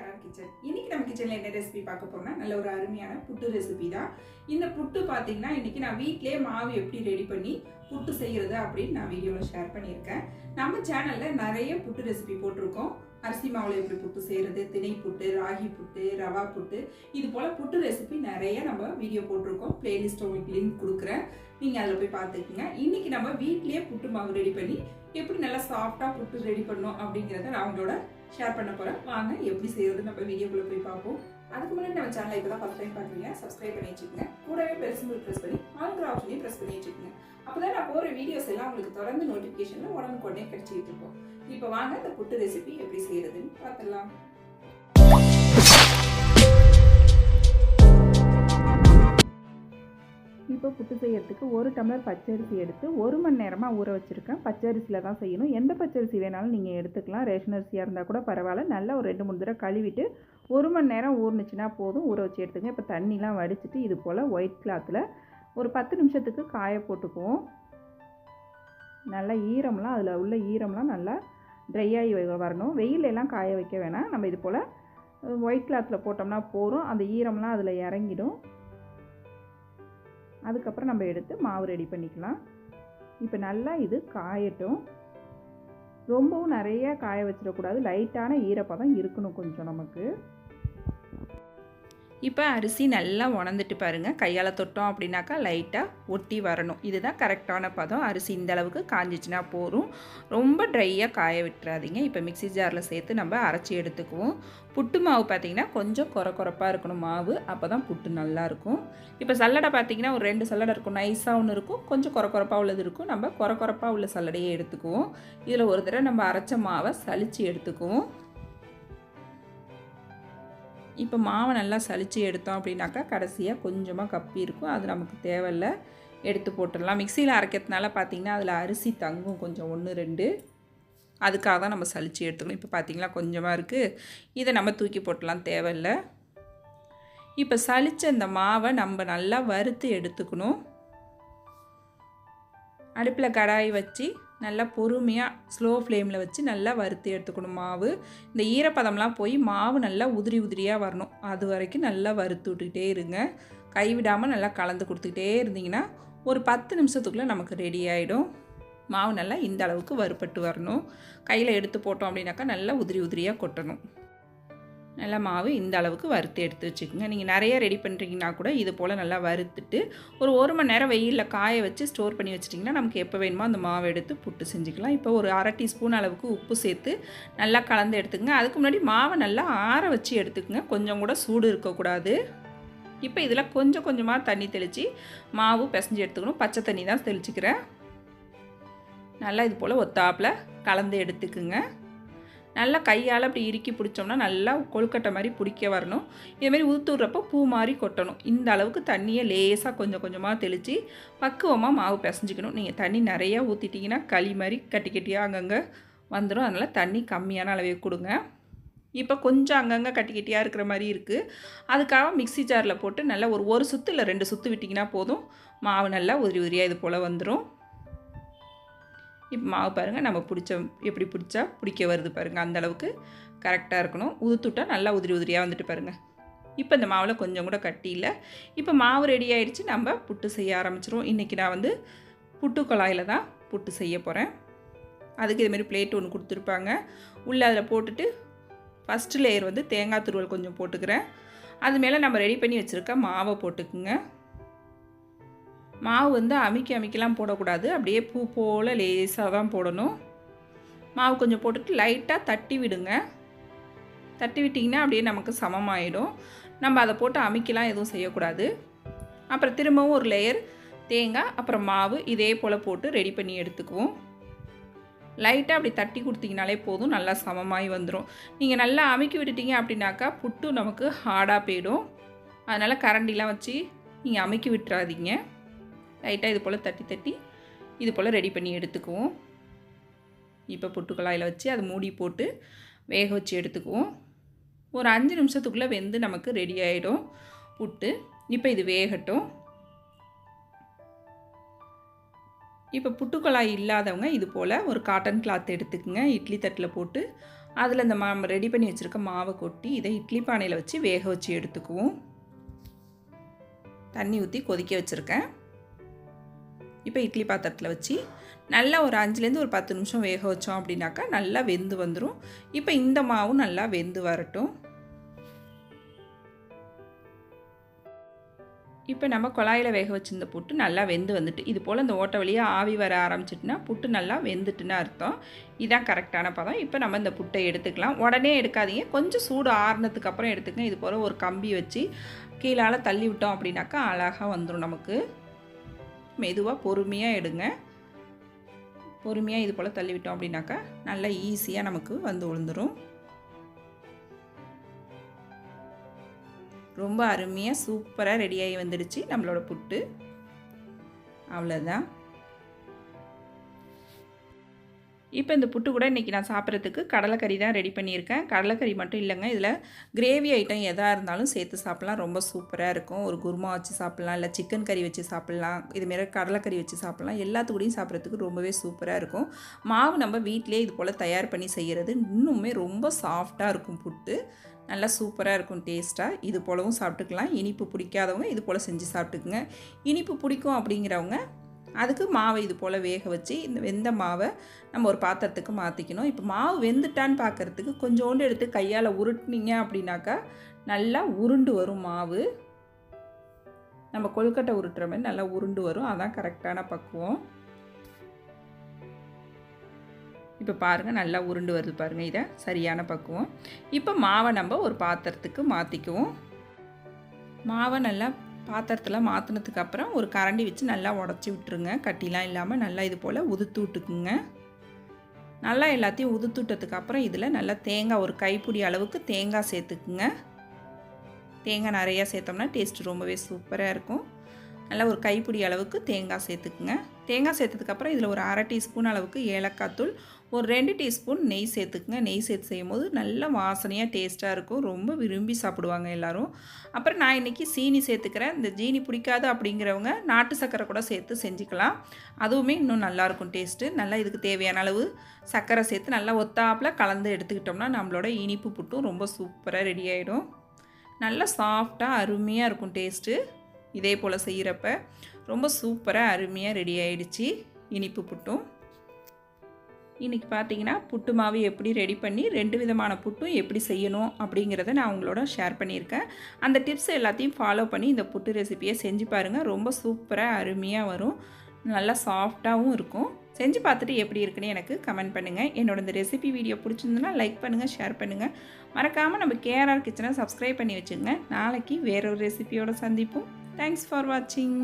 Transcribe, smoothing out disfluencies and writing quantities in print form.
KR kitchen. இன்னைக்கு நம்ம கிச்சன்ல என்ன ரெசிபி பார்க்க போறோம்னா நல்ல ஒரு அருமையான புட்டு ரெசிபி தான். இந்த புட்டு பாத்தீங்கன்னா இன்னைக்கு நான் வீட்லயே மாவு எப்படி ரெடி பண்ணி புட்டு செய்யறது அப்படின்னு நான் வீடியோல ஷேர் பண்ணியிருக்கேன். நம்ம சேனல்ல நிறைய புட்டு ரெசிபி போட்டிருக்கோம். அரிசி மாவுல எப்படி புட்டு செய்யறது, திணை புட்டு, ராகி புட்டு, ரவா புட்டு, இது போல புட்டு ரெசிபி நிறைய நம்ம வீடியோ போட்டிருக்கோம். பிளேலிஸ்ட் உங்களுக்கு லிங்க் கொடுக்குறேன், நீங்க அதில் போய் பார்த்துக்குங்க. இன்னைக்கு நம்ம வீட்லயே புட்டு மாவு ரெடி பண்ணி எப்படி நல்லா சாஃப்டா புட்டு ரெடி பண்ணோம் அப்படிங்கிறத நான் அவங்களோட ஷேர் பண்ண போறேன். வாங்க எப்படி செய்யறது நம்ம வீடியோக்குள்ள போய் பார்ப்போம். அதுக்கு முன்னாடி நம்ம சேனலை இப்பதான் ஃபர்ஸ்ட் டைம் பாக்குறீங்க, சப்ஸ்கிரைப் பண்ணி வச்சுக்கோங்க. கூடவே பெல் சிம்பிள் பிரஸ் பண்ணி ஆல்ங்கிற ஆப்ஷனையும் பிரஸ் பண்ணி வச்சுக்கோங்க. அப்பதான் நான் போற வீடியோஸ் எல்லாம் உங்களுக்கு தொடர்ந்து நோட்டிபிகேஷன்ல உடனுக்குடனே கிடைச்சிட்டு இருக்கும். இப்போ வாங்க இந்த புட்டு ரெசிபி எப்படி செய்யறதுன்னு பார்த்துடலாம். இப்போ புட்டு செய்யறதுக்கு 1 டம்ளர் பச்சரிசி எடுத்து 1 மணி நேரமாக ஊற வச்சுருக்கேன். பச்சரிசியில் தான் செய்யணும். எந்த பச்சரிசி வேணாலும் நீங்கள் எடுத்துக்கலாம். ரேஷன் அரிசியாக இருந்தால் கூட பரவாயில்ல. நல்லா ஒரு 2-3 தடவை கழுவிட்டு 1 மணி நேரம் ஊறுனுச்சுன்னா போதும். ஊற வச்சு எடுத்துங்க. இப்போ தண்ணிலாம் வடிச்சிட்டு இது போல் ஒயிட் கிளாத்தில் ஒரு 10 நிமிஷத்துக்கு காய போட்டுக்குவோம். நல்லா ஈரம்லாம் அதில் உள்ள ஈரம்லாம் நல்லா ட்ரை ஆகி வரணும். வெயிலெல்லாம் காய வைக்க வேணாம். நம்ம இது போல் ஒயிட் கிளாத்தில் போட்டோம்னா போதும். அந்த ஈரம்லாம் அதில் இறங்கிடும். அதுக்கப்புறம் நம்ம எடுத்து மாவு ரெடி பண்ணிக்கலாம். இப்போ நல்லா இது காயட்டும். ரொம்பவும் நிறைய காய வச்சிடக்கூடாது. லைட்டான ஈரப்பதம் இருக்கணும் கொஞ்சம் நமக்கு. இப்போ அரிசி நல்லா உணர்ந்துட்டு பாருங்கள். கையால் தொட்டோம் அப்படின்னாக்கா லைட்டாக ஒட்டி வரணும். இதுதான் கரெக்டான பதம். அரிசி இந்த அளவுக்கு காஞ்சிச்சுன்னா போதும். ரொம்ப ட்ரையாக காய விட்டுறாதீங்க. இப்போ மிக்ஸி ஜாரில் சேர்த்து நம்ம அரைச்சி எடுத்துக்குவோம். புட்டு மாவு பார்த்திங்கன்னா கொஞ்சம் கொரப்பாக இருக்கணும் மாவு. அப்போ தான் புட்டு நல்லாயிருக்கும். இப்போ சல்லடை பார்த்திங்கன்னா ஒரு 2 சல்லடை இருக்கும். நைஸாக ஒன்று இருக்கும், கொஞ்சம் கொரப்பாக உள்ளது இருக்கும். நம்ம கொரப்பாக உள்ள சல்லடையே எடுத்துக்குவோம். இதில் ஒரு தடவை நம்ம அரைச்ச மாவை சலித்து எடுத்துக்குவோம். இப்போ மாவை நல்லா சலித்து எடுத்தோம் அப்படின்னாக்கா கடைசியாக கொஞ்சமாக கப்பி இருக்கும். அது நமக்கு தேவையில்லை, எடுத்து போட்டுடலாம். மிக்சியில் அரைக்கிறதுனால பார்த்திங்கன்னா அதில் அரிசி தங்கும் கொஞ்சம் 1-2. அதுக்காக தான் நம்ம சலித்து எடுத்துக்கணும். இப்போ பார்த்திங்களா கொஞ்சமாக இருக்குது. இதை நம்ம தூக்கி போட்டலாம், தேவையில்லை. இப்போ சலித்த இந்த மாவை நம்ம நல்லா வறுத்து எடுத்துக்கணும். அடுப்பில் கடாய் வச்சு நல்லா பொறுமையாக ஸ்லோ ஃப்ளேமில் வச்சு நல்லா வறுத்து எடுத்துக்கணும் மாவு. இந்த ஈரப்பதம்லாம் போய் மாவு நல்லா உதிரியாக வரணும். அது வரைக்கும் நல்லா வறுத்து விட்டுக்கிட்டே இருங்க. கைவிடாமல் நல்லா கலந்து கொடுத்துக்கிட்டே இருந்தீங்கன்னா ஒரு 10 நிமிஷத்துக்குள்ளே நமக்கு ரெடி ஆகிடும். மாவு நல்லா இந்த அளவுக்கு வறுபட்டு வரணும். கையில் எடுத்து போட்டோம் அப்படின்னாக்கா நல்லா உதிரியாக கொட்டணும். நல்லா மாவு இந்த அளவுக்கு வறுத்து எடுத்து வச்சுக்கோங்க. நீங்கள் நிறைய ரெடி பண்ணுறீங்கன்னா கூட இது போல் நல்லா வறுத்துட்டு ஒரு 1 மணி நேரம் வெயிலில் காய வச்சு ஸ்டோர் பண்ணி வச்சிட்டிங்கன்னா நமக்கு எப்போ வேணுமோ அந்த மாவு எடுத்து புட்டு செஞ்சுக்கலாம். இப்போ ஒரு 1/2 டீஸ்பூன் அளவுக்கு உப்பு சேர்த்து நல்லா கலந்து எடுத்துக்கங்க. அதுக்கு முன்னாடி மாவை நல்லா ஆற வச்சு எடுத்துக்கங்க. கொஞ்சம் கூட சூடு இருக்கக்கூடாது. இப்போ இதில் கொஞ்சமாக தண்ணி தெளித்து மாவு பிசைஞ்சு எடுத்துக்கணும். பச்சை தண்ணி தான் தெளிச்சுக்கிறேன். நல்லா இது போல் ஒத்தாப்பில் கலந்து எடுத்துக்குங்க. நல்லா கையால் அப்படி இறுக்கி பிடிச்சோம்னா நல்லா கொழுக்கட்டை மாதிரி பிடிக்க வரணும். இதேமாரி ஊற்றுறப்போ பூ மாதிரி கொட்டணும். இந்த அளவுக்கு தண்ணியை லேசாக கொஞ்சமாக தெளித்து பக்குவமாக மாவு பிசைஞ்சிக்கணும். நீங்கள் தண்ணி நிறையா ஊற்றிட்டிங்கன்னா களி மாதிரி கட்டியாக அங்கங்கே வந்துடும். அதனால் தண்ணி கம்மியான அளவே கொடுங்க. இப்போ கொஞ்சம் அங்கங்கே கட்டியாக இருக்கிற மாதிரி இருக்குது. அதுக்காக மிக்ஸி ஜாரில் போட்டு நல்லா ஒரு சுற்று இல்லை 2 சுற்று விட்டிங்கன்னா போதும். மாவு நல்லா உதிரியாக இது போல் வந்துடும். இப்போ மாவு பாருங்கள், நம்ம எப்படி பிடிச்சா பிடிக்க வருது பாருங்கள். அந்தளவுக்கு கரெக்டாக இருக்கணும். உதுத்துட்டால் நல்லா உதிரியாக வந்துட்டு பாருங்கள். இப்போ இந்த மாவில் கொஞ்சம் கூட கட்டி இல்லை. இப்போ மாவு ரெடி ஆகிடுச்சு. நம்ம புட்டு செய்ய ஆரம்பிச்சிரும். இன்றைக்கி நான் புட்டு குழாயில் தான் புட்டு செய்ய போகிறேன். அதுக்கு இதுமாரி பிளேட் ஒன்று கொடுத்துருப்பாங்க. உள்ளே அதில் போட்டுட்டு ஃபஸ்ட்டு லேயர் தேங்காய் துருவல் கொஞ்சம் போட்டுக்கிறேன். அது மேலே நம்ம ரெடி பண்ணி வச்சுருக்க மாவை போட்டுக்குங்க. மாவு அமிக்கலாம் போடக்கூடாது. அப்படியே பூ போல் லேசாக தான் போடணும். மாவு கொஞ்சம் போட்டுட்டு லைட்டாக தட்டி விடுங்க. தட்டி விட்டிங்கன்னா அப்படியே நமக்கு சமமாயிடும். நம்ம அதை போட்டு அமிக்கலாம் எதுவும் செய்யக்கூடாது. அப்புறம் திரும்பவும் ஒரு லேயர் தேங்காய் அப்புறம் மாவு இதே போல் போட்டு ரெடி பண்ணி எடுத்துக்குவோம். லைட்டாக அப்படி தட்டி கொடுத்தீங்கனாலே போதும், நல்லா சமமாகி வந்துடும். நீங்கள் நல்லா அமுக்கி விட்டுட்டீங்க அப்படின்னாக்கா புட்டு நமக்கு ஹார்டாக போயிடும். அதனால் கரண்டிலாம் வச்சு நீங்கள் அமுக்கி விட்டுறாதீங்க. லைட்டாக இது போல் தட்டி இது போல் ரெடி பண்ணி எடுத்துக்குவோம். இப்போ புட்டு குழாயில் வச்சு அதை மூடி போட்டு வேக வச்சு எடுத்துக்குவோம். ஒரு 5 நிமிஷத்துக்குள்ளே வெந்து நமக்கு ரெடி ஆகிடும் புட்டு. இப்போ இது வேகட்டும். இப்போ புட்டுக்குழாய் இல்லாதவங்க இது போல் ஒரு காட்டன் கிளாத் எடுத்துக்கங்க. இட்லி தட்டில் போட்டு அதில் இந்த ரெடி பண்ணி வச்சுருக்க மாவை கொட்டி இதை இட்லி பானையில் வச்சு வேக வச்சு எடுத்துக்குவோம். தண்ணி ஊற்றி கொதிக்க வச்சுருக்கேன். இப்போ இட்லி பாத்திரத்தில் வச்சு நல்லா ஒரு 5லேருந்து ஒரு 10 நிமிஷம் வேக வச்சோம் அப்படின்னாக்கா நல்லா வெந்து வந்துடும். இப்போ இந்த மாவும் நல்லா வெந்து வரட்டும். இப்போ நம்ம குழாயில் வேக வச்சுருந்த புட்டு நல்லா வெந்து வந்துட்டு இது போல் இந்த ஓட்டை வழியாக ஆவி வர ஆரம்பிச்சிட்டுனா புட்டு நல்லா வெந்துட்டுன்னு அர்த்தம். இதுதான் கரெக்டான பதம். இப்போ நம்ம இந்த புட்டை எடுத்துக்கலாம். உடனே எடுக்காதீங்க, கொஞ்சம் சூடு ஆறுனதுக்கு அப்புறம் எடுத்துக்கங்க. இது போல் ஒரு கம்பி வச்சு கீழால் தள்ளி விட்டோம் அப்படின்னாக்கா அழகாக வந்துடும். நமக்கு மெதுவாக பொறுமையாக எடுங்க. பொறுமையாக இது போல் தள்ளி விட்டோம் அப்படின்னாக்கா நல்லா ஈஸியாக நமக்கு வந்து விழுந்துடும். ரொம்ப அருமையாக சூப்பராக ரெடியாகி வந்துடுச்சு நம்மளோட புட்டு. அவ்வளோதான். இப்போ இந்த புட்டு கூட இன்றைக்கி நான் சாப்பிட்றதுக்கு கடலைக்கறி தான் ரெடி பண்ணியிருக்கேன். கடலைக்கறி மட்டும் இல்லைங்க, இதில் கிரேவி ஐட்டம் எதாக இருந்தாலும் சேர்த்து சாப்பிட்லாம். ரொம்ப சூப்பராக இருக்கும். ஒரு குருமா வச்சு சாப்பிட்லாம், இல்லை சிக்கன் கறி வச்சு சாப்பிட்லாம், இதுமாரி கடலைக்கறி வச்சு சாப்பிட்லாம். எல்லாத்துக்கூடையும் சாப்பிட்றதுக்கு ரொம்பவே சூப்பராக இருக்கும். மாவு நம்ம வீட்டிலே இது போல் தயார் பண்ணி செய்கிறது இன்னுமே ரொம்ப சாஃப்டாக இருக்கும். புட்டு நல்லா சூப்பராக இருக்கும் டேஸ்ட்டாக. இது போலவும் சாப்பிட்டுக்கலாம். இனிப்பு பிடிக்காதவங்க இது போல் செஞ்சு சாப்பிட்டுக்குங்க. இனிப்பு பிடிக்கும் அப்படிங்கிறவங்க அதுக்கு மாவை இது போல் வேக வச்சு இந்த வெந்த மாவை நம்ம ஒரு பாத்திரத்துக்கு மாற்றிக்கணும். இப்போ மாவு வெந்துட்டான்னு பார்க்குறதுக்கு கொஞ்சோண்டு எடுத்து கையால் உருட்டினீங்க அப்படின்னாக்கா நல்லா உருண்டு வரும் மாவு. நம்ம கொழுக்கட்டை உருட்டுற மாதிரி நல்லா உருண்டு வரும். அதான் கரெக்டான பக்குவம். இப்போ பாருங்கள் நல்லா உருண்டு வருது பாருங்கள். இதை சரியான பக்குவம். இப்போ மாவை நம்ம ஒரு பாத்திரத்துக்கு மாற்றிக்குவோம். மாவை நல்லா பாத்திரத்தில் மாற்றினதுக்கு அப்புறம் ஒரு கரண்டி வச்சு நல்லா உடச்சி விட்டுருங்க. கட்டிலாம் இல்லாமல் நல்லா இது போல் உதுத்து விட்டுக்குங்க. நல்லா எல்லாத்தையும் உதுத்து விட்டதுக்கு அப்புறம் இதில் நல்லா தேங்காய் ஒரு கைப்பிடி அளவுக்கு தேங்காய் சேர்த்துக்குங்க. தேங்காய் நிறையா சேர்த்தோம்னா டேஸ்ட்டு ரொம்பவே சூப்பராக இருக்கும். நல்லா ஒரு கைப்பிடி அளவுக்கு தேங்காய் சேர்த்துக்குங்க. தேங்காய் சேர்த்ததுக்கப்புறம் இதில் ஒரு 1/2 டீஸ்பூன் அளவுக்கு ஏலக்காய் தூள், ஒரு 2 டீஸ்பூன் நெய் சேர்த்துக்குங்க. நெய் சேர்த்து செய்யும்போது நல்ல வாசனையாக டேஸ்ட்டாக இருக்கும். ரொம்ப விரும்பி சாப்பிடுவாங்க எல்லோரும். அப்புறம் நான் இன்றைக்கி சீனி சேர்த்துக்கிறேன். இந்த ஜீனி பிடிக்காது அப்படிங்கிறவங்க நாட்டு சர்க்கரை கூட சேர்த்து செஞ்சுக்கலாம். அதுவுமே இன்னும் நல்லாயிருக்கும் டேஸ்ட்டு. நல்லா இதுக்கு தேவையான அளவு சர்க்கரை சேர்த்து நல்லா ஒத்தாப்பில் கலந்து எடுத்துக்கிட்டோம்னா நம்மளோட இனிப்பு புட்டும் ரொம்ப சூப்பராக ரெடி ஆகிடும். நல்லா சாஃப்டாக அருமையாக இருக்கும் டேஸ்ட்டு. இதே போல் செய்கிறப்ப ரொம்ப சூப்பராக அருமையாக ரெடி ஆகிடுச்சு இனிப்பு புட்டும். இன்றைக்கி பார்த்தீங்கன்னா புட்டு மாவு எப்படி ரெடி பண்ணி 2 விதமான புட்டும் எப்படி செய்யணும் அப்படிங்கிறத நான் உங்களோட ஷேர் பண்ணியிருக்கேன். அந்த டிப்ஸ் எல்லாத்தையும் ஃபாலோ பண்ணி இந்த புட்டு ரெசிப்பியை செஞ்சு பாருங்கள். ரொம்ப சூப்பராக அருமையாக வரும். நல்லா சாஃப்டாகவும் இருக்கும். செஞ்சு பார்த்துட்டு எப்படி இருக்குன்னு எனக்கு கமெண்ட் பண்ணுங்கள். என்னோட இந்த ரெசிபி வீடியோ பிடிச்சிருந்துன்னா லைக் பண்ணுங்கள், ஷேர் பண்ணுங்கள். மறக்காமல் நம்ம KRR கிச்சனை சப்ஸ்கிரைப் பண்ணி வச்சுங்க. நாளைக்கு வேறொரு ரெசிபியோடு சந்திப்போம். தேங்க்ஸ் ஃபார் வாட்சிங்.